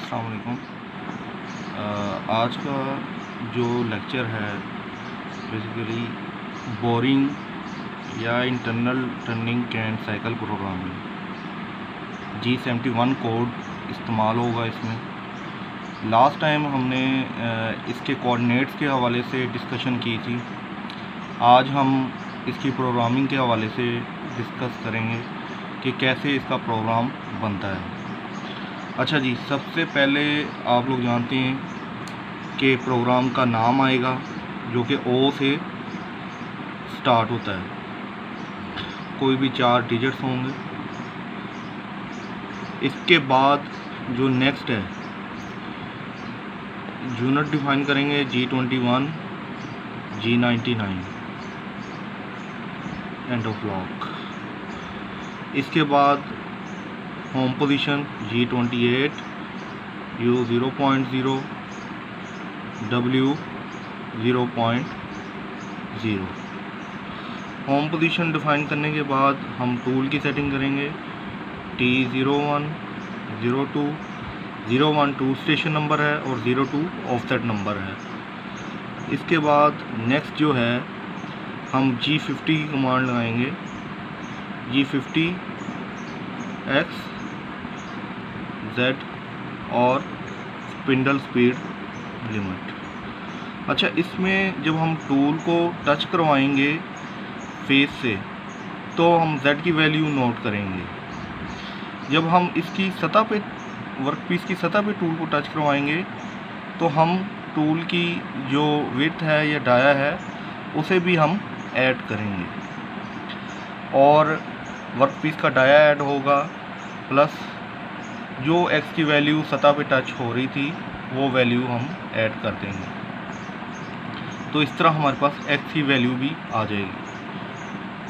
अस्सलाम वालेकुम। आज का जो लेक्चर है बेसिकली बोरिंग या internal turning canned cycle programming G71 code इस्तेमाल होगा इसमें। लास्ट टाइम हमने इसके कोऑर्डिनेट्स के हवाले से डिस्कशन की थी। आज हम इसकी प्रोग्रामिंग के हवाले से डिस्कस करेंगे कि कैसे इसका प्रोग्राम बनता है। अच्छा जी, सबसे पहले आप लोग जानते हैं कि प्रोग्राम का नाम आएगा जो कि ओ से स्टार्ट होता है, कोई भी 4 डिजिट्स होंगे। इसके बाद जो नेक्स्ट है यूनिट डिफाइन करेंगे G21 G99 end of block. इसके बाद home position G28 U 0.0 W 0.0। Home position define करने के बाद हम टूल की सेटिंग करेंगे। T01 02 012 स्टेशन नंबर है और 02 ऑफसेट नंबर है। इसके बाद नेक्स्ट जो है हम G50 की कमांड लगाएंगे, G50 X Z और स्पिंडल स्पीड लिमिट। अच्छा, इसमें जब हम टूल को टच करवाएंगे फेस से तो हम Z की वैल्यू नोट करेंगे। जब हम इसकी सतह पे वर्कपीस की सतह पे टूल को टच करवाएंगे तो हम टूल की जो विड्थ है या डाया है उसे भी हम ऐड करेंगे और वर्कपीस का डाया ऐड होगा, प्लस जो x की वैल्यू सतह पे टच हो रही थी वो वैल्यू हम ऐड कर देंगे। तो इस तरह हमारे पास x की वैल्यू भी आ जाएगी।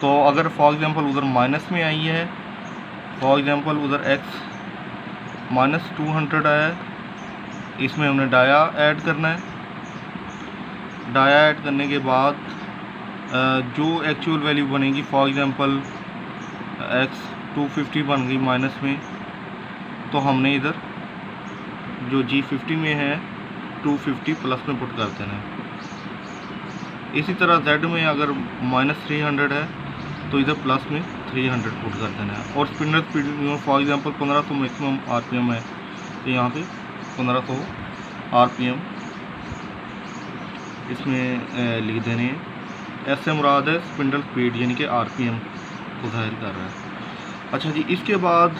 तो अगर फॉर एग्ज़ाम्पल उधर माइनस में आई है, फॉर एग्ज़ाम्पल उधर x -200 आया है, इसमें हमने डाया ऐड करना है। डाया ऐड करने के बाद जो एक्चुअल वैल्यू बनेगी, फॉर एग्ज़ाम्पल x 250 बन गई माइनस में, तो हमने इधर जो G50 में है 250 प्लस में पुट कर देना है। इसी तरह Z में अगर -300 है तो इधर प्लस में 300 पुट कर देना है। और स्पिंडल स्पीड में फॉर एग्ज़ाम्पल 1500 मैक्सिमम RPM है तो यहाँ पे 1500 RPM इसमें लिख देने हैं। ऐसे मुराद है स्पिंडल स्पीड यानी कि RPM को जाहिर कर रहा है। अच्छा जी, इसके बाद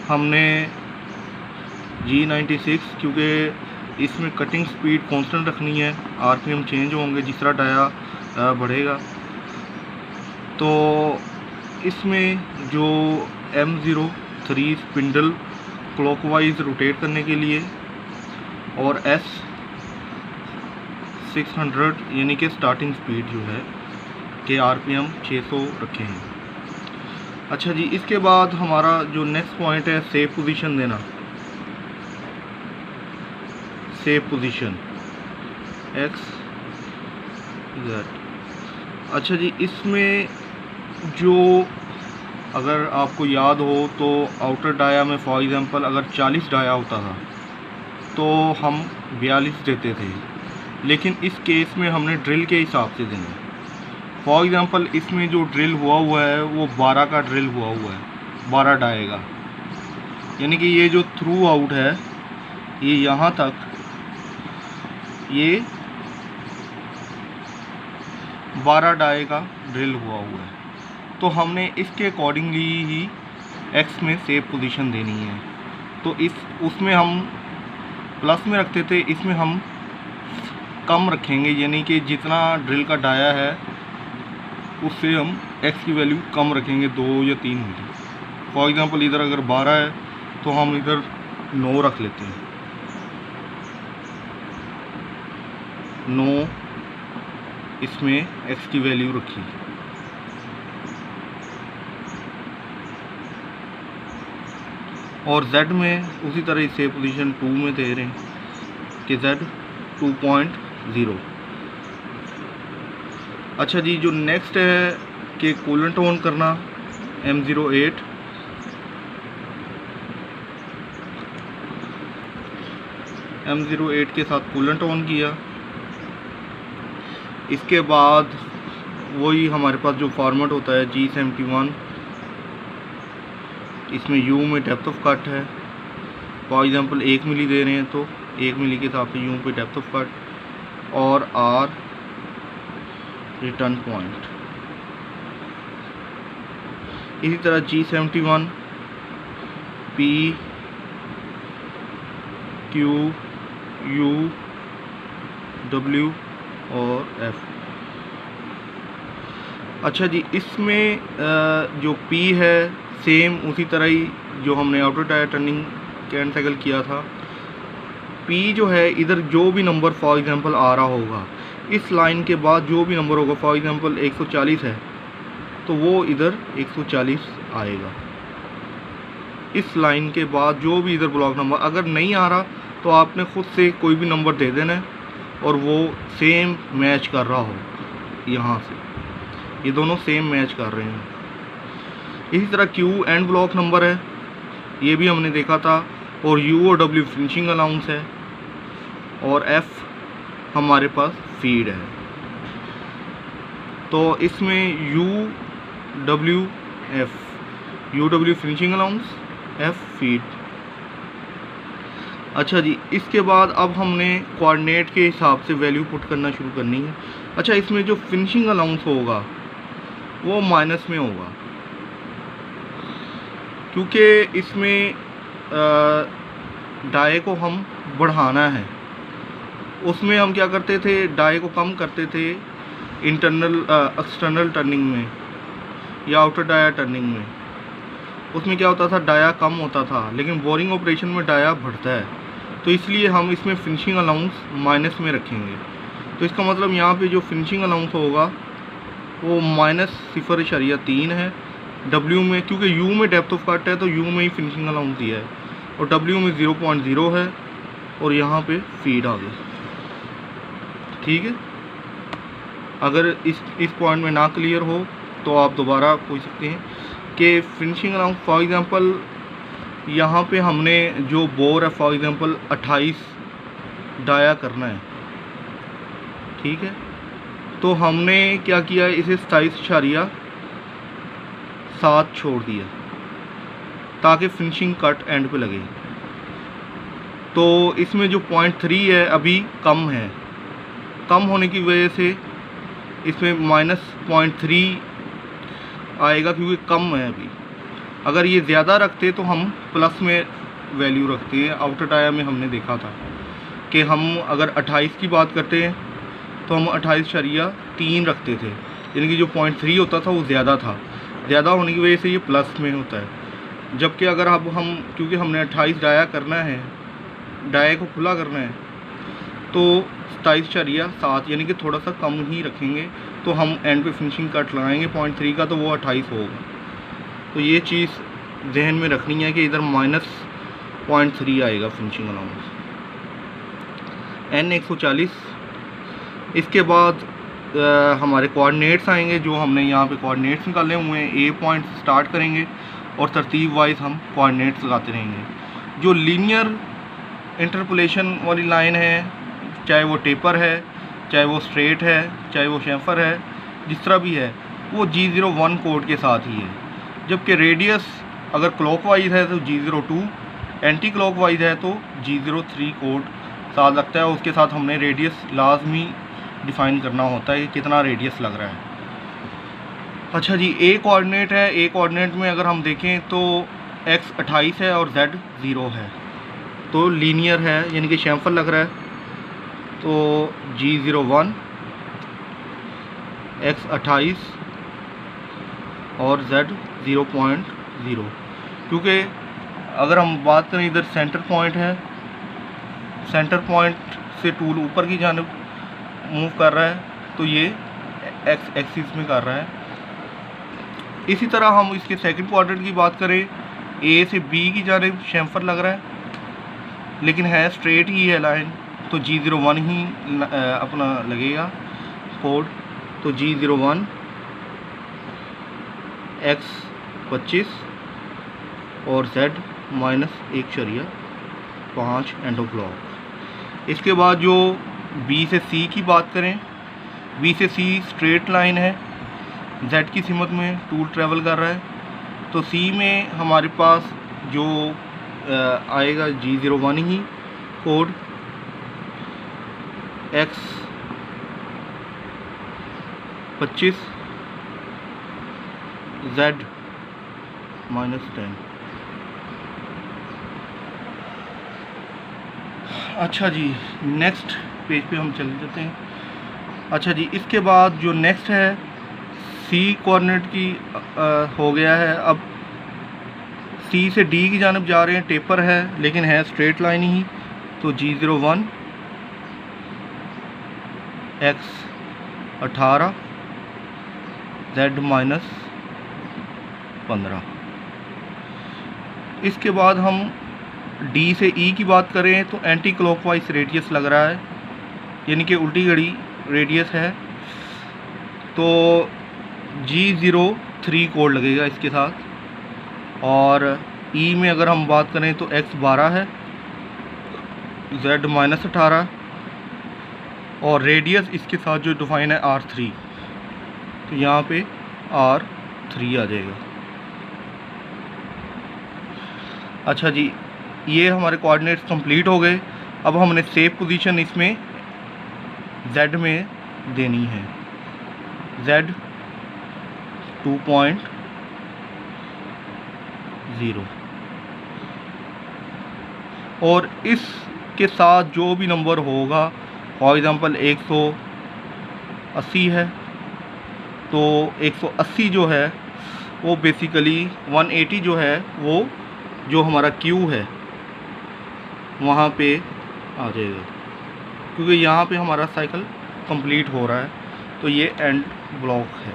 हमने G96, क्योंकि इसमें कटिंग स्पीड कांस्टेंट रखनी है, RPM चेंज होंगे जिस तरह डाया बढ़ेगा। तो इसमें जो M03 स्पिंडल क्लॉकवाइज रोटेट करने के लिए और S600 यानी कि स्टार्टिंग स्पीड जो है कि RPM 600 रखे हैं। अच्छा जी, इसके बाद हमारा जो नेक्स्ट पॉइंट है सेव पोजीशन देना। Save position X Z। अच्छा जी, इसमें जो अगर आपको याद हो तो आउटर डाया में फॉर एग्ज़ाम्पल अगर 40 डाया होता था तो हम 42 देते थे, लेकिन इस केस में हमने ड्रिल के हिसाब से देना है। फॉर एग्ज़ाम्पल इसमें जो ड्रिल हुआ है वो 12 का ड्रिल हुआ है, 12 डाए का, यानी कि ये जो थ्रू आउट है ये यहाँ तक ये 12 डाए का ड्रिल हुआ है। तो हमने इसके अकॉर्डिंगली ही x में सेव पोजीशन देनी है। तो उसमें हम प्लस में रखते थे, इसमें हम कम रखेंगे, यानी कि जितना ड्रिल का डाया है उससे हम x की वैल्यू कम रखेंगे, 2 या 3 होगी। फॉर एग्ज़ाम्पल इधर अगर 12 है तो हम इधर 9 रख लेते हैं, 9 इसमें x की वैल्यू रखी। और Z में उसी तरह सेव पोजीशन 2 में दे रहे हैं कि Z 2.0। अच्छा जी, जो नेक्स्ट है कि कूलेंट ऑन करना M08 M08 के साथ कूलेंट ऑन किया। इसके बाद वही हमारे पास जो फॉर्मेट होता है G71, इसमें U में डेप्थ ऑफ कट है। फॉर एग्जांपल 1 मिली दे रहे हैं तो 1 मिली के हिसाब से U पे डेप्थ ऑफ कट, और R रिटर्न पॉइंट। इसी तरह G71 P Q U W और F। अच्छा जी, इसमें जो P है सेम उसी तरह ही जो हमने outer tyre turning can cycle किया था। P जो है इधर जो भी नंबर फॉर एग्जांपल आ रहा होगा, इस लाइन के बाद जो भी नंबर होगा, फॉर एग्जांपल 140 है तो वो इधर 140 आएगा। इस लाइन के बाद जो भी इधर ब्लॉक नंबर अगर नहीं आ रहा तो आपने ख़ुद से कोई भी नंबर दे देना है और वो सेम मैच कर रहा हो। यहाँ से ये दोनों सेम मैच कर रहे हैं। इसी तरह Q एंड ब्लॉक नंबर है, ये भी हमने देखा था, और U और W फिनिशिंग अलाउंस है, और F हमारे पास फीड है। तो इसमें U W finishing allowance, F feed. अच्छा जी, इसके बाद अब हमने कोऑर्डिनेट के हिसाब से वैल्यू पुट करना शुरू करनी है। अच्छा, इसमें जो फिनिशिंग अलाउंस होगा वो माइनस में होगा, क्योंकि इसमें डाई को हम बढ़ाना है। उसमें हम क्या करते थे, डाई को कम करते थे इंटरनल एक्सटर्नल टर्निंग में या आउटर डाया टर्निंग में। उसमें क्या होता था, डाया कम होता था, लेकिन बोरिंग ऑपरेशन में डाया बढ़ता है, तो इसलिए हम इसमें फिनिशिंग अलाउंस माइनस में रखेंगे। तो इसका मतलब यहाँ पे जो फिनिशिंग अलाउंस होगा वो -0.3 है। W में, क्योंकि U में डेप्थ ऑफ कट है तो U में ही फिनिशिंग अलाउंस दिया है, और W में 0.0 है, और यहाँ पे फीड आ गई। ठीक है, अगर इस पॉइंट में ना क्लियर हो तो आप दोबारा पूछ सकते हैं कि फिनिशिंग अलाउंस फॉर एग्जांपल यहाँ पे हमने जो बोर है फॉर एग्जांपल 28 डाया करना है। ठीक है, तो हमने क्या किया, इसे 27.7 छोड़ दिया ताकि फिनिशिंग कट एंड पे लगे। तो इसमें जो 0.3 है अभी कम है, कम होने की वजह से इसमें -0.3 आएगा, क्योंकि कम है अभी। अगर ये ज़्यादा रखते तो हम प्लस में वैल्यू रखते हैं। आउटर टायर में हमने देखा था कि हम अगर 28 की बात करते हैं तो हम 28.3 रखते थे, यानी कि जो 0.3 होता था वो ज़्यादा था। ज़्यादा होने की वजह से ये प्लस में होता है। जबकि अगर अब हम, क्योंकि हमने 28 डाया करना है, डाया को खुला करना है, तो 27.7 यानी कि थोड़ा सा कम ही रखेंगे, तो हम एंड पे फिनिशिंग कट लगाएंगे 0.3 का, तो वो 28 होगा। तो ये चीज़ जहन में रखनी है कि इधर -0.3 आएगा फिनिशिंग अलाउंस। N 140। इसके बाद हमारे कोऑर्डिनेट्स आएंगे, जो हमने यहाँ पे कोऑर्डिनेट्स निकाले हुए हैं। A पॉइंट स्टार्ट करेंगे और तरतीब वाइज हम कोऑर्डिनेट्स लगाते रहेंगे। जो लीनियर इंटरपोलेशन वाली लाइन है, चाहे वो टेपर है, चाहे वो स्ट्रेट है, चाहे वो शेम्फर है, जिस तरह भी है, वो G01 कोड के साथ ही है। जबकि रेडियस अगर क्लॉकवाइज है तो G02, एंटी क्लॉकवाइज है तो G03 कोड साथ लगता है। उसके साथ हमने रेडियस लाजमी डिफ़ाइन करना होता है कि कितना रेडियस लग रहा है। अच्छा जी, A कोऑर्डिनेट है। A कोऑर्डिनेट में अगर हम देखें तो X 28 है और Z 0 है, तो लीनियर है, यानी कि शेम्फर लग रहा है। तो G01 X 28 और Z 0.0, क्योंकि अगर हम बात करें इधर सेंटर पॉइंट है, सेंटर पॉइंट से टूल ऊपर की जानिब मूव कर रहा है, तो ये एक्स एक्सिस में कर रहा है। इसी तरह हम इसके सेकंड क्वाड्रेंट की बात करें, A से B की जानिब शेम्फर लग रहा है, लेकिन है स्ट्रेट ही है लाइन, तो G01 ही अपना लगेगा कोड। तो G01 X 25 और Z -1.5 एंड ऑफ ब्लॉक। इसके बाद जो बी से सी की बात करें, बी से सी स्ट्रेट लाइन है, जेड की सिमत में टूल ट्रेवल कर रहा है। तो सी में हमारे पास जो आएगा G01 ही कोड, X 25, Z -10। अच्छा जी, नेक्स्ट पेज पे हम चले जाते हैं। अच्छा जी, इसके बाद जो नेक्स्ट है सी कोऑर्डिनेट की हो गया है। अब सी से डी की जानब जा रहे हैं, टेपर है लेकिन है स्ट्रेट लाइन ही। तो G01 X 18 Z -15। इसके बाद हम डी से ई की बात करें तो एंटी क्लॉकवाइज रेडियस लग रहा है, यानी कि उल्टी घड़ी रेडियस है। तो G03 कोड लगेगा इसके साथ। और ई में अगर हम बात करें तो X 12 है, Z -18 और रेडियस इसके साथ जो डिफाइन है R3। तो यहाँ पे R3 आ जाएगा। अच्छा जी, ये हमारे कोऑर्डिनेट्स कंप्लीट हो गए। अब हमने सेफ पोजीशन इसमें Z में देनी है, Z 2.0। और इसके साथ जो भी नंबर होगा, फॉर एग्ज़ाम्पल 180 है तो 180 जो है वो बेसिकली 180 जो है वो जो हमारा Q है वहाँ पे आ जाएगा, क्योंकि यहाँ पे हमारा साइकिल कंप्लीट हो रहा है। तो ये एंड ब्लॉक है।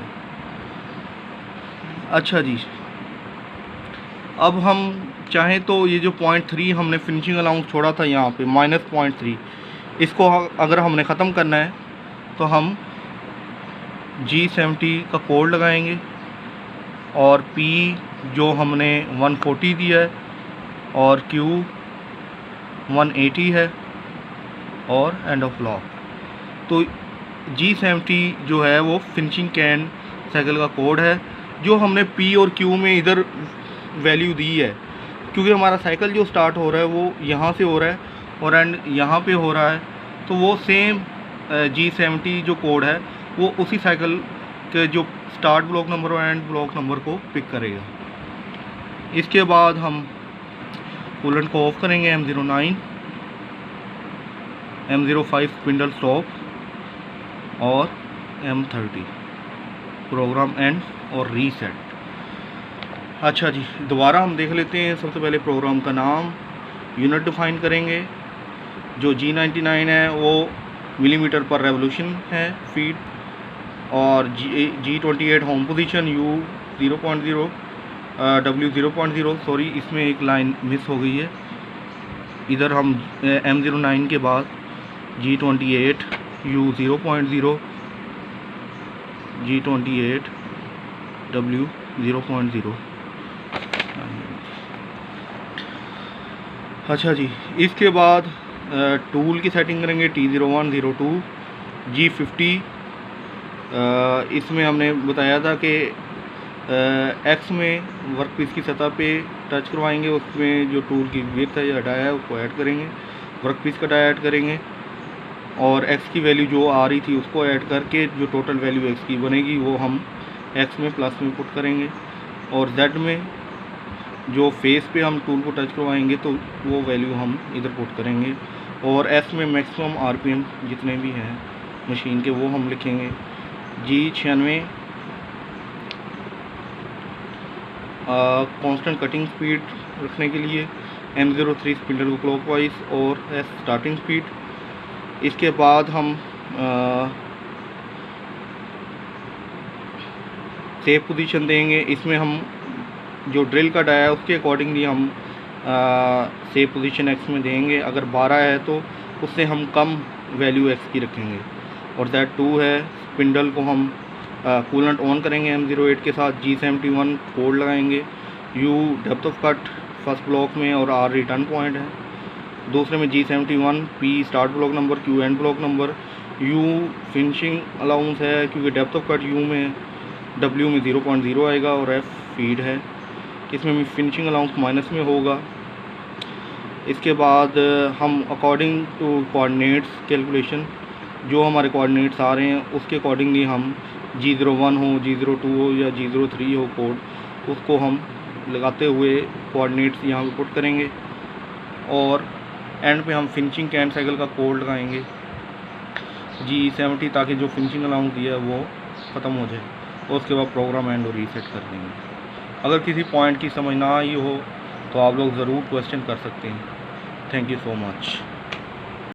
अच्छा जी, अब हम चाहें तो ये जो 0.3 हमने फिनिशिंग अलाउंस छोड़ा था यहाँ पे -0.3, इसको अगर हमने ख़त्म करना है तो हम G70 का कोड लगाएंगे और P जो हमने 140 दिया है और Q 180 है और एंड ऑफ ब्लॉक। तो G70 जो है वो फिनिशिंग कैन साइकिल का कोड है, जो हमने P और Q में इधर वैल्यू दी है, क्योंकि हमारा साइकिल जो स्टार्ट हो रहा है वो यहाँ से हो रहा है और एंड यहाँ पे हो रहा है। तो वो सेम G70 जो कोड है वो उसी साइकिल के जो स्टार्ट ब्लॉक नंबर और एंड ब्लॉक नंबर को पिक करेगा। इसके बाद हम कूलेंट को ऑफ करेंगे, M09, M05 स्पिंडल स्टॉप और M30 प्रोग्राम एंड और रीसेट। अच्छा जी, दोबारा हम देख लेते हैं। सबसे पहले प्रोग्राम का नाम, यूनिट डिफाइन करेंगे। जो G99 है वो मिलीमीटर पर रेवोल्यूशन है, फीट। और G28 home position, U 0.0 W 0.0। Sorry, इसमें एक लाइन मिस हो गई है। इधर हम M09 के बाद G28 U 0.0 G28 W 0.0। अच्छा जी, इसके बाद टूल की सेटिंग करेंगे, T01 02 G50। इसमें हमने बताया था कि एक्स में वर्कपीस की सतह पे टच करवाएंगे, उसमें जो टूल की विड्थ है या डाया है उसको ऐड करेंगे, वर्कपीस का डाया ऐड करेंगे और एक्स की वैल्यू जो आ रही थी उसको ऐड करके जो टोटल वैल्यू एक्स की बनेगी वो हम एक्स में प्लस में पुट करेंगे। और जेड में जो फेस पे हम टूल को टच करवाएंगे तो वो वैल्यू हम इधर पुट करेंगे। और एस में मैक्सिमम आरपीएम जितने भी हैं मशीन के वो हम लिखेंगे। G96 कांस्टेंट कटिंग स्पीड रखने के लिए, M03 स्पिंडल को क्लॉकवाइज और S स्टार्टिंग स्पीड। इसके बाद हम सेव पोजीशन देंगे। इसमें हम जो ड्रिल का डाया है उसके अकॉर्डिंगली हम सेव पोजीशन एक्स में देंगे। अगर 12 है तो उससे हम कम वैल्यू एक्स की रखेंगे। और Z2 है, स्पिंडल को हम कूलेंट ऑन करेंगे M08 के साथ, G71 कोड लगाएंगे, U depth of cut first block में और R रिटर्न पॉइंट है। दूसरे में G71, P start block number, Q and block number, U finishing allowance है क्योंकि डेप्थ ऑफ कट U में, W में 0.0 आएगा और F फीड है, इसमें फिनिशिंग अलाउंस माइनस में होगा। इसके बाद हम अकॉर्डिंग टू कोऑर्डिनेट्स कैलकुलेशन, जो हमारे कोऑर्डिनेट्स आ रहे हैं उसके अकॉर्डिंगली हम G01 हो, G02 हो या G03 हो कोड, उसको हम लगाते हुए कोऑर्डिनेट्स यहाँ पे पुट करेंगे और एंड पे हम फिनिशिंग कैंट साइकिल का कोड लगाएंगे G70 ताकि जो फिनिशिंग अलाउंस दिया है वो ख़त्म हो जाए और उसके बाद प्रोग्राम एंड और रीसेट कर देंगे। अगर किसी पॉइंट की समझ ना आई हो तो आप लोग ज़रूर क्वेश्चन कर सकते हैं। Thank you so much.